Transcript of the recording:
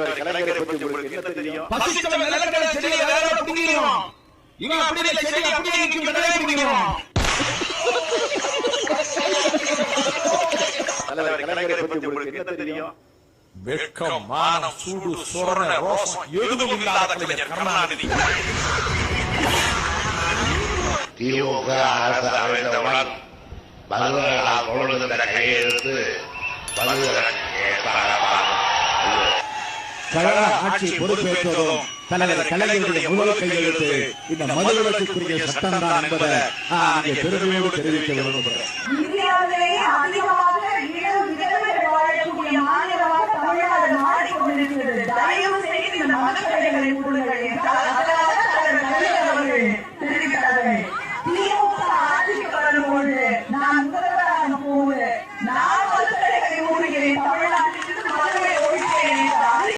கலைஞரை பற்றி உங்களுக்கு என்ன தெரியும்? பசிச்சவன் நிலக்கடலை செடியை வேற புடிங்கிடுவான். இவன் அப்படியே செடி அப்படியே நிக்கும் கடலை புடிங்கிடுவான். கலைஞரை பற்றி உங்களுக்கு என்ன தெரியும்? வெட்கம், மானம், சூடு, சொரண, ரோசம் எதுவும் இல்லாத கலைஞர் கருணாநிதி. திமுக அரசு அமைந்தவுடன் பகுதிகளால் கொண்டு கையெழுத்து கழக ஆட்சி பொறுப்பேற்றதும் தலைவர் கலைஞருடைய முதல் கையெழுத்து இந்த மதுவிலக்குரிய சட்டம் தான் என்பதை இங்கே பெருமையோடு தெரிவிக்க விரும்புகிறேன். இந்தியாவிலேயே அதிகமாக இளம் விதவைகள் வாழக்கூடிய மாநிலமாக தமிழ்நாடு மாறிக்கொண்டிருக்கிறது. தயவு செய்து இந்த மதுக்கடைகளை மூடுங்கள் என்றால்